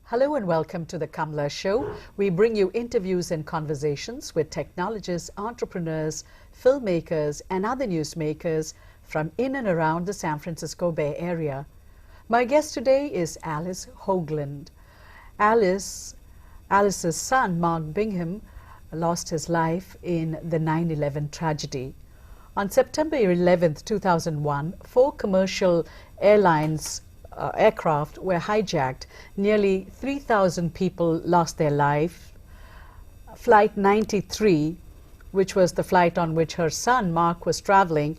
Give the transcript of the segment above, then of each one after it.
Hello and welcome to the Kamla Show. We bring you interviews and conversations with technologists, entrepreneurs, filmmakers, and other newsmakers from in and around the San Francisco Bay Area. My guest today is Alice Hoagland. Alice's son, Mark Bingham, lost his life in the 9/11 tragedy. On September 11th, 2001, 4 commercial aircraft were hijacked. Nearly 3,000 people lost their life. Flight 93, which was the flight on which her son Mark was traveling,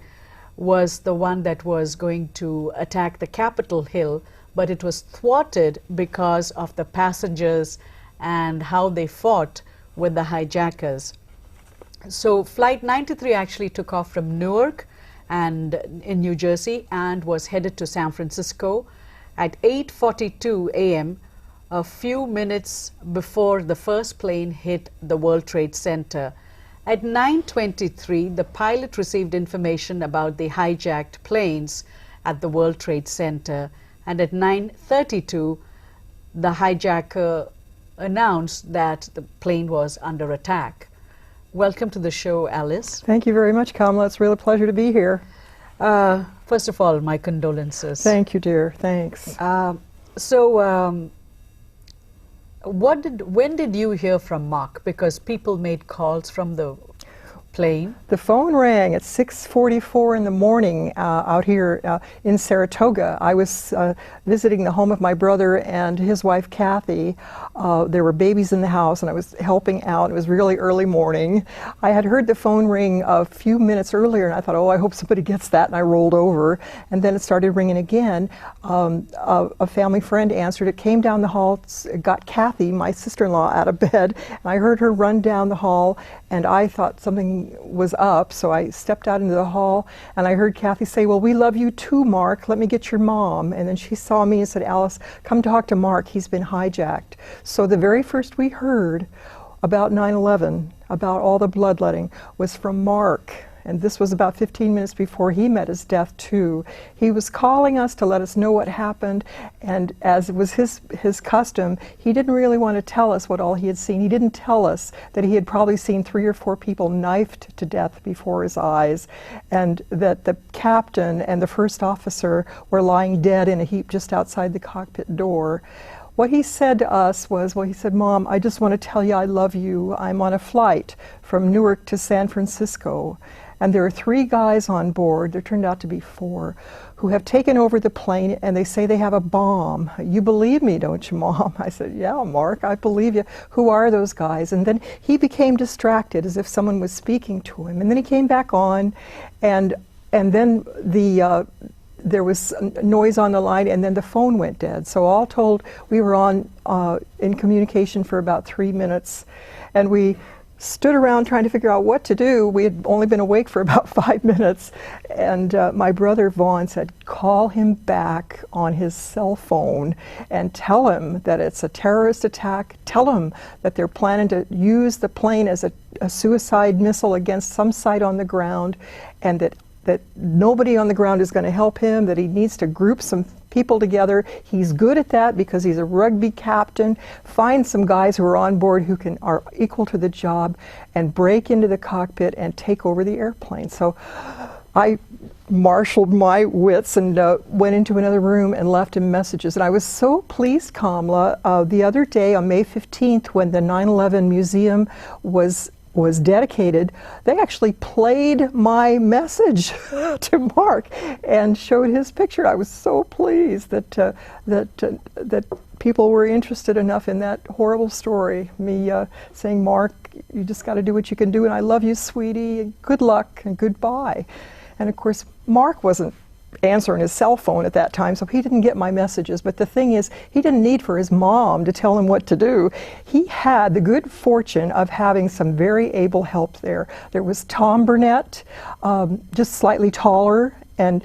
was the one that was going to attack the Capitol Hill, but it was thwarted because of the passengers and how they fought with the hijackers. So Flight 93 actually took off from Newark and in New Jersey and was headed to San Francisco at 8:42 a.m., a few minutes before the first plane hit the World Trade Center. At 9:23, the pilot received information about the hijacked planes at the World Trade Center, and at 9:32, the hijacker announced that the plane was under attack. Welcome to the show, Alice. Thank you very much, Kamla. It's a real pleasure to be here. First of all, my condolences. Thank you, dear. Thanks. When did you hear from Mark? Because people made calls from the plane. The phone rang at 6:44 in the morning out here in Saratoga. I was visiting the home of my brother and his wife, Kathy. There were babies in the house, and I was helping out. It was really early morning. I had heard the phone ring a few minutes earlier, and I thought, oh, I hope somebody gets that, and I rolled over. And then it started ringing again. A family friend answered it, came down the hall, got Kathy, my sister-in-law, out of bed, and I heard her run down the hall, and I thought something was up, so I stepped out into the hall, and I heard Kathy say, well, we love you too, Mark. Let me get your mom. And then she saw me and said, Alice, come talk to Mark. He's been hijacked. So the very first we heard about 9/11, about all the bloodletting, was from Mark. And this was about 15 minutes before he met his death, too. He was calling us to let us know what happened, and as it was his custom, he didn't really want to tell us what all he had seen. He didn't tell us that he had probably seen 3 or 4 people knifed to death before his eyes, and that the captain and the first officer were lying dead in a heap just outside the cockpit door. What he said to us was, well, he said, Mom, I just want to tell you I love you. I'm on a flight from Newark to San Francisco. And there are 3 guys on board, there turned out to be 4, who have taken over the plane, and they say they have a bomb. You believe me, don't you, Mom? I said, yeah, Mark, I believe you. Who are those guys? And then he became distracted, as if someone was speaking to him. And then he came back on, and then there was noise on the line, and then the phone went dead. So all told, we were on in communication for about 3 minutes, and we stood around trying to figure out what to do. We had only been awake for about 5 minutes, and my brother Vaughn said, call him back on his cell phone and tell him that it's a terrorist attack. Tell him that they're planning to use the plane as a suicide missile against some site on the ground, and that nobody on the ground is going to help him, that he needs to group some people together. He's good at that because he's a rugby captain. Find some guys who are on board who are equal to the job, and break into the cockpit and take over the airplane. So I marshaled my wits and went into another room and left him messages. And I was so pleased, Kamla, the other day on May 15th, when the 9/11 museum was dedicated, they actually played my message to Mark and showed his picture. I was so pleased that people were interested enough in that horrible story. Me saying, Mark, you just got to do what you can do, and I love you, sweetie, and good luck and goodbye. And of course, Mark wasn't answering his cell phone at that time, so he didn't get my messages. But the thing is, he didn't need for his mom to tell him what to do. He had the good fortune of having some very able help there. There was Tom Burnett, just slightly taller, and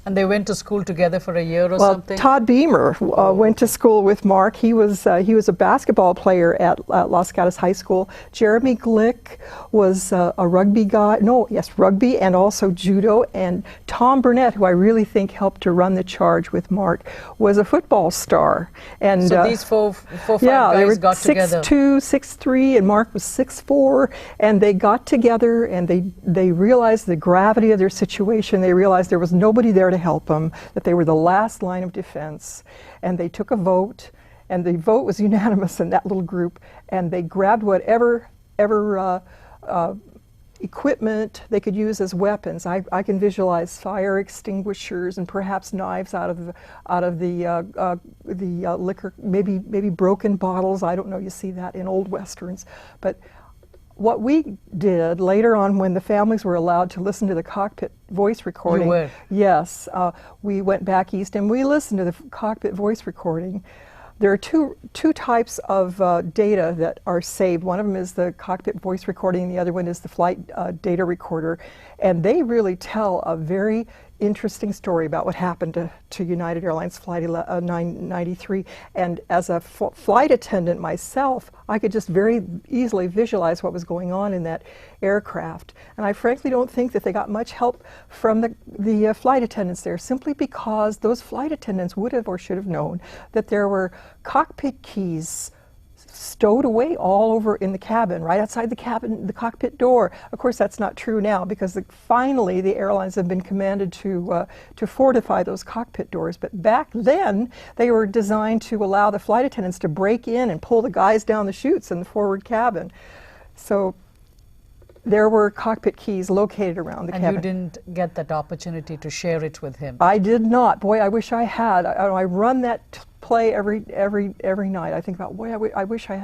And they went to school together for a year or Well, something? Todd Beamer went to school with Mark. He was a basketball player at Los Gatos High School. Jeremy Glick was a rugby guy. No, yes, rugby and also judo. And Tom Burnett, who I really think helped to run the charge with Mark, was a football star. And so these four, five yeah, they were guys got together. 6'2", 6'3", and Mark was 6'4", and they got together and they realized the gravity of their situation. They realized there was nobody there to help them, that they were the last line of defense, and they took a vote, and the vote was unanimous in that little group, and they grabbed whatever equipment they could use as weapons. I can visualize fire extinguishers and perhaps knives out of the liquor, maybe broken bottles. I don't know. You see that in old westerns, but what we did later on, when the families were allowed to listen to the cockpit voice recording, You were? Yes, we went back east and we listened to the cockpit voice recording. There are two types of data that are saved. One of them is the cockpit voice recording, and the other one is the flight data recorder. And they really tell a very interesting story about what happened to United Airlines Flight 993. And as a flight attendant myself, I could just very easily visualize what was going on in that aircraft. And I frankly don't think that they got much help from the flight attendants there, simply because those flight attendants would have or should have known that there were cockpit keys stowed away all over in the cabin, right outside the cabin, the cockpit door. Of course, that's not true now, because finally the airlines have been commanded to fortify those cockpit doors. But back then, they were designed to allow the flight attendants to break in and pull the guys down the chutes in the forward cabin. So there were cockpit keys located around the cabin. And you didn't get that opportunity to share it with him? I did not. Boy, I wish I had. I run that play every night. I think about, boy, I wish I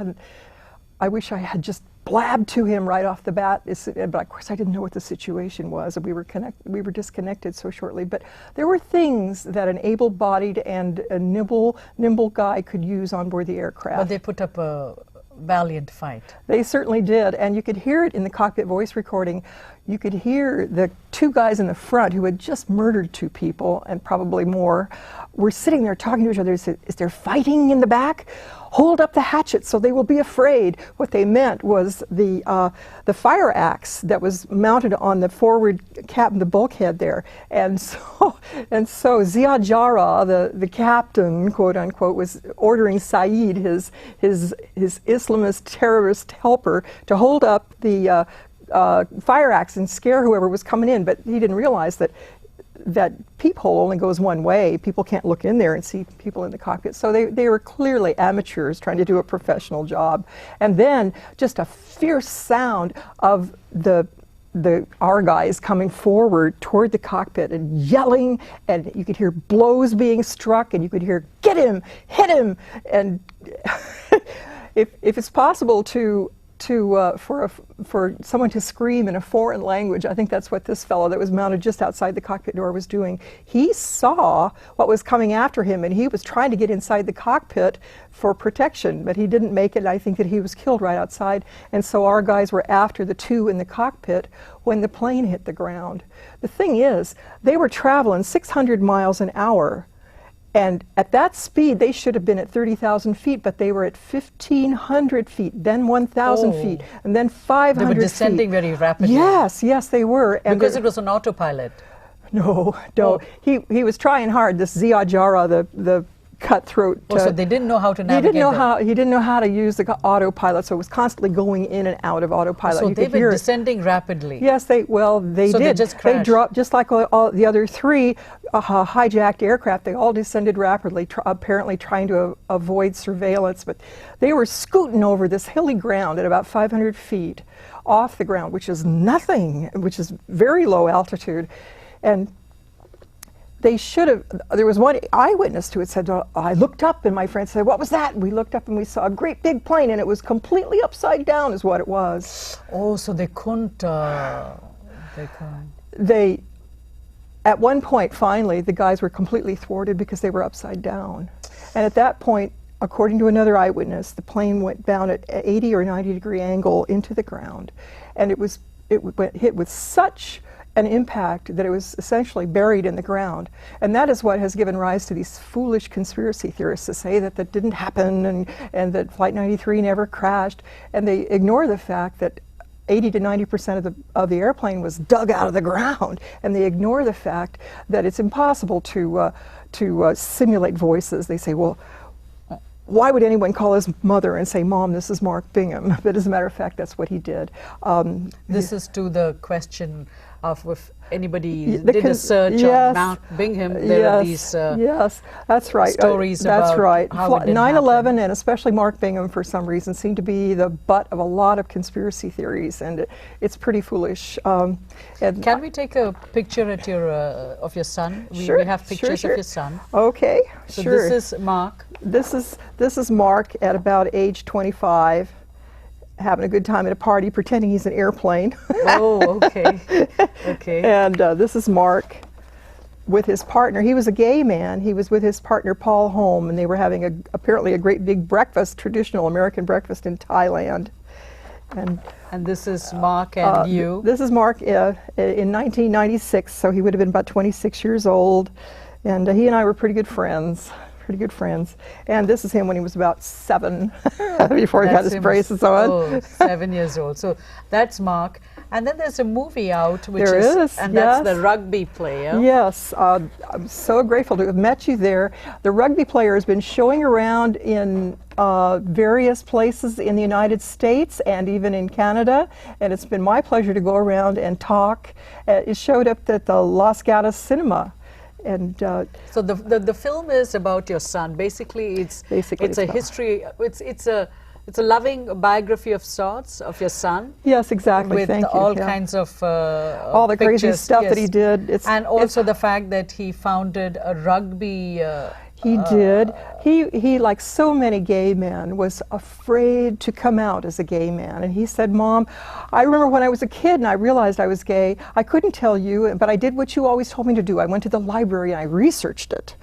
had just blabbed to him right off the bat. But of course, I didn't know what the situation was, and we were disconnected so shortly. But there were things that an able-bodied and a nimble guy could use on board the aircraft. But they put up a valiant fight. They certainly did, and you could hear it in the cockpit voice recording. You could hear the two guys in the front who had just murdered two people, and probably more, were sitting there talking to each other. Is there fighting in the back? Hold up the hatchet so they will be afraid. What they meant was the fire axe that was mounted on the forward cabin, the bulkhead there. And so Ziad Jarrah, the captain, quote unquote, was ordering Saeed, his Islamist terrorist helper, to hold up the fire axe and scare whoever was coming in. But he didn't realize that peephole only goes one way. People can't look in there and see people in the cockpit. So they were clearly amateurs trying to do a professional job. And then just a fierce sound of our guys coming forward toward the cockpit and yelling, and you could hear blows being struck, and you could hear, "Get him, hit him!" And if it's possible for someone to scream in a foreign language, I think that's what this fellow that was mounted just outside the cockpit door was doing. He saw what was coming after him, and he was trying to get inside the cockpit for protection, but he didn't make it, and I think that he was killed right outside. And so our guys were after the two in the cockpit when the plane hit the ground. The thing is, they were traveling 600 miles an hour. And at that speed, they should have been at 30,000 feet, but they were at 1,500 feet, then 1,000 feet, and then 500 feet. They were descending very rapidly. Yes, they were. And because it was an autopilot. No. He was trying hard, this Ziad Jarrah, the cutthroat. So they didn't know how to navigate. He didn't know how to use the autopilot, so it was constantly going in and out of autopilot. So they were descending rapidly. Yes, they did. They just crashed. They dropped, just like all the other three hijacked aircraft. They all descended rapidly, apparently trying to avoid surveillance. But they were scooting over this hilly ground at about 500 feet off the ground, which is nothing, which is very low altitude, and they should have. There was one eyewitness to it said, I looked up, and my friend said, what was that? And we looked up and we saw a great big plane, and it was completely upside down is what it was. Oh, so they couldn't. At one point, finally, the guys were completely thwarted because they were upside down. And at that point, according to another eyewitness, the plane went down at 80 or 90 degree angle into the ground. And it hit with such an impact that it was essentially buried in the ground. And that is what has given rise to these foolish conspiracy theorists to say that that didn't happen and that Flight 93 never crashed. And they ignore the fact that 80 to 90% of the airplane was dug out of the ground. And they ignore the fact that it's impossible to simulate voices. They say, well, why would anyone call his mother and say, Mom, this is Mark Bingham? But as a matter of fact, that's what he did. This is to the question of if anybody did a search on Mark Bingham, there are these that's right. stories that's about right. how it didn't 9/11 happen. and especially Mark Bingham, for some reason, seem to be the butt of a lot of conspiracy theories, and it's pretty foolish. And Can we take a picture at your of your son? We have pictures of your son. Okay, So sure. this is Mark. This is Mark at about age 25, having a good time at a party, pretending he's an airplane. Oh, okay. Okay. And this is Mark with his partner. He was a gay man. He was with his partner Paul Holm, and they were having apparently a great big breakfast, traditional American breakfast in Thailand. And this is Mark and you. This is Mark in 1996, so he would have been about 26 years old, and he and I were pretty good friends. And this is him when he was about 7, before he got his braces on. Oh, 7 years old. So that's Mark. And then there's a movie out, which There is, and that's the Rugby Player. Yes, I'm so grateful to have met you there. The Rugby Player has been showing around in various places in the United States and even in Canada, and it's been my pleasure to go around and talk. It showed up at the Los Gatos Cinema. And so the film is about your son. Basically, it's a history. It's a loving biography of sorts of your son. Yes, exactly. With Thank you. all kinds of all the crazy stuff that he did. And also the fact that he founded a rugby. He did. He, like so many gay men, was afraid to come out as a gay man. And he said, Mom, I remember when I was a kid and I realized I was gay, I couldn't tell you, but I did what you always told me to do. I went to the library and I researched it.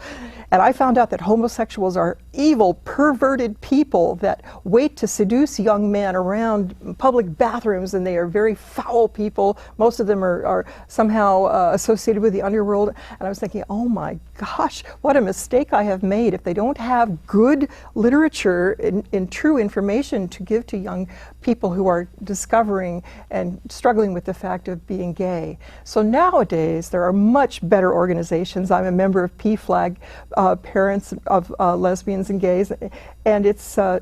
And I found out that homosexuals are evil, perverted people that wait to seduce young men around public bathrooms, and they are very foul people. Most of them are somehow associated with the underworld. And I was thinking, oh my gosh, what a mistake I have made if they don't have good literature and true information to give to young people who are discovering and struggling with the fact of being gay. So nowadays there are much better organizations. I'm a member of PFLAG, Parents of Lesbians and Gays, and it's a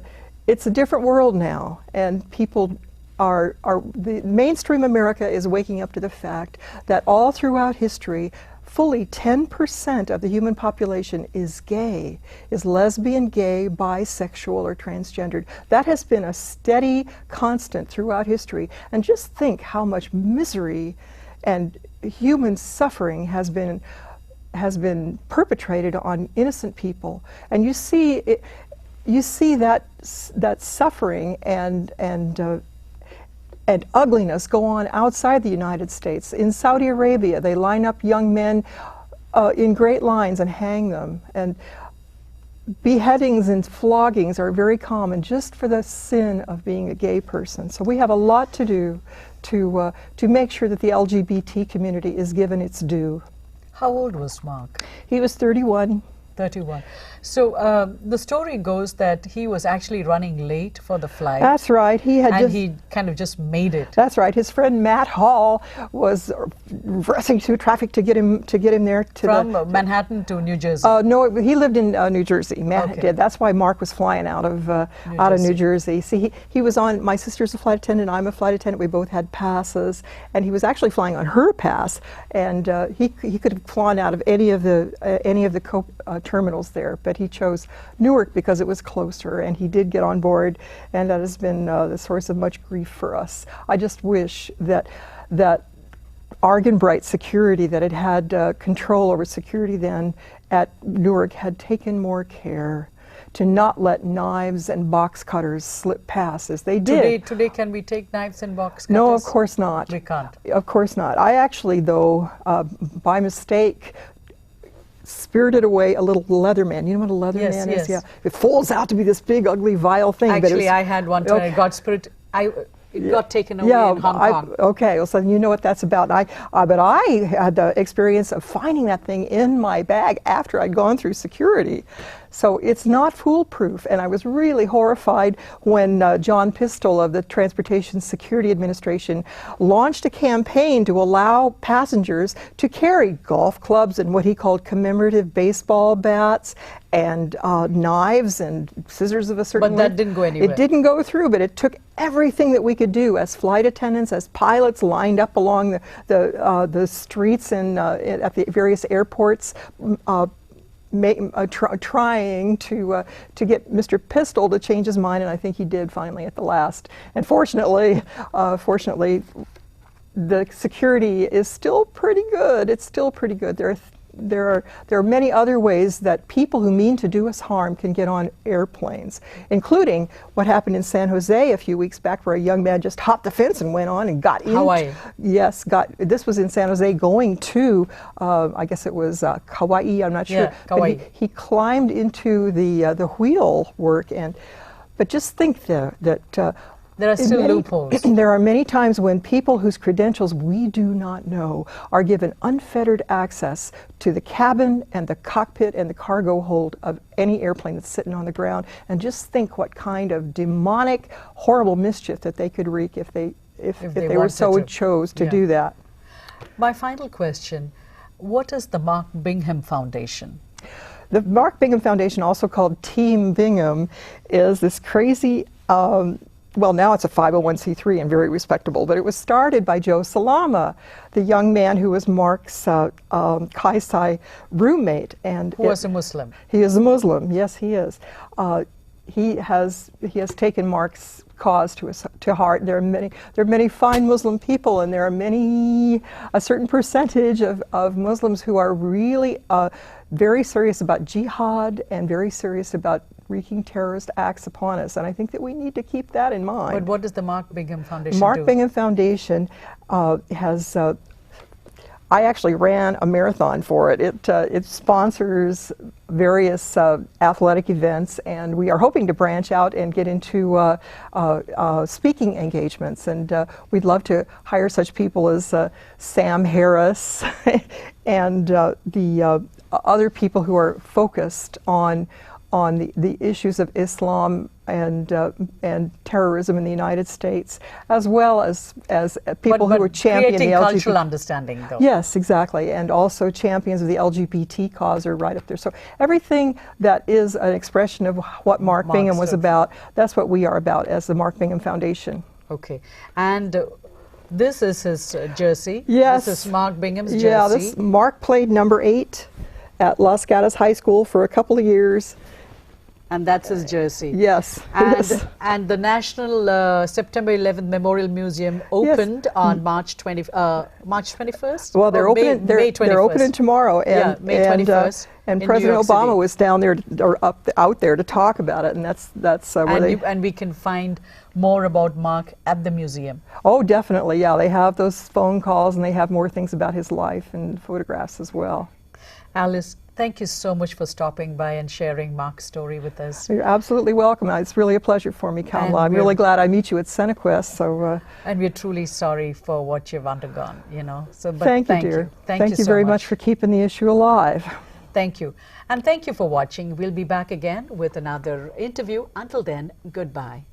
different world now, and people the mainstream America is waking up to the fact that all throughout history fully 10% of the human population is gay, is lesbian, gay, bisexual, or transgendered. That has been a steady constant throughout history. And just think how much misery and human suffering has been perpetrated on innocent people. And you see that suffering and ugliness go on outside the United States. In Saudi Arabia, they line up young men in great lines and hang them. And beheadings and floggings are very common just for the sin of being a gay person. So we have a lot to do to make sure that the LGBT community is given its due. How old was Mark? He was 31. 31. So the story goes that he was actually running late for the flight. That's right. He kind of just made it. That's right. His friend Matt Hall was racing through traffic to get him there from Manhattan to New Jersey. No, he lived in New Jersey. Matt did. That's why Mark was flying out of New Jersey. See, he was on. My sister's a flight attendant. I'm a flight attendant. We both had passes, and he was actually flying on her pass. And he could have flown out of any of the terminals there, but he chose Newark because it was closer, and he did get on board, and that has been the source of much grief for us. I just wish that Argonbright Security, that it had control over security then at Newark, had taken more care to not let knives and box cutters slip past as they did. Today, can we take knives and box cutters? No, of course not. We can't. Of course not. I actually, though, by mistake, spirited away a little Leatherman. You know what a Leatherman is? Yeah. It folds out to be this big, ugly, vile thing. Actually, I had one time. I got spirited. it got taken away in Hong Kong. Okay, well, so you know what that's about. But I had the experience of finding that thing in my bag after I'd gone through security. So it's not foolproof, and I was really horrified when John Pistol of the Transportation Security Administration launched a campaign to allow passengers to carry golf clubs and what he called commemorative baseball bats and knives and scissors of a certain But that didn't go anywhere. It didn't go through, but it took everything that we could do as flight attendants, as pilots lined up along the streets and at the various airports, trying to get Mr. Pistol to change his mind, and I think he did finally at the last. And fortunately, the security is still pretty good. It's still pretty good. There are many other ways that people who mean to do us harm can get on airplanes, including what happened in San Jose a few weeks back, where a young man just hopped the fence and went on and got in. Hawaii. Yes, this was in San Jose going to, I guess it was Kauai, I'm not sure. Yeah, Kauai. But he climbed into the wheel work, but just think that there are still loopholes. There are many times when people whose credentials we do not know are given unfettered access to the cabin and the cockpit and the cargo hold of any airplane that's sitting on the ground. And just think what kind of demonic, horrible mischief that they could wreak if they were so chose to do that. My final question, what is the Mark Bingham Foundation? The Mark Bingham Foundation, also called Team Bingham, is this crazy well, now it's a 501c3 and very respectable, but it was started by Joe Salama, the young man who was Mark's Kaisai roommate. And who was a Muslim. He is a Muslim, yes he is. He has taken Mark's cause to heart. There are many fine Muslim people, and there are a certain percentage of Muslims who are really very serious about jihad and very serious about wreaking terrorist acts upon us, and I think that we need to keep that in mind. But what does the Mark Bingham Foundation do? Mark Bingham Foundation has, I actually ran a marathon for it. It sponsors various athletic events, and we are hoping to branch out and get into speaking engagements, and we'd love to hire such people as Sam Harris and the other people who are focused on the issues of Islam and terrorism in the United States, as well as people who are championing the LGBT. Cultural understanding, though. Yes, exactly, and also champions of the LGBT cause are right up there. So everything that is an expression of what Mark Bingham was about, that's what we are about as the Mark Bingham Foundation. Okay, and this is his jersey. Yes. This is Mark Bingham's jersey. Yeah, Mark played number 8 at Los Gatos High School for a couple of years. And that's his jersey. Yes. And the National September 11th Memorial Museum opened on March 21st? Well, they're opening. They're opening tomorrow, and May 21st. And President Obama was down there or out there to talk about it, and that's where and we can find more about Mark at the museum. Oh, definitely. Yeah, they have those phone calls, and they have more things about his life and photographs as well. Alice, thank you so much for stopping by and sharing Mark's story with us. You're absolutely welcome. It's really a pleasure for me, Kamala. I'm really glad I meet you at Senequest. So, and we're truly sorry for what you've undergone, you know. So, but thank you, dear. Thank you so very much for keeping the issue alive. Thank you. And thank you for watching. We'll be back again with another interview. Until then, goodbye.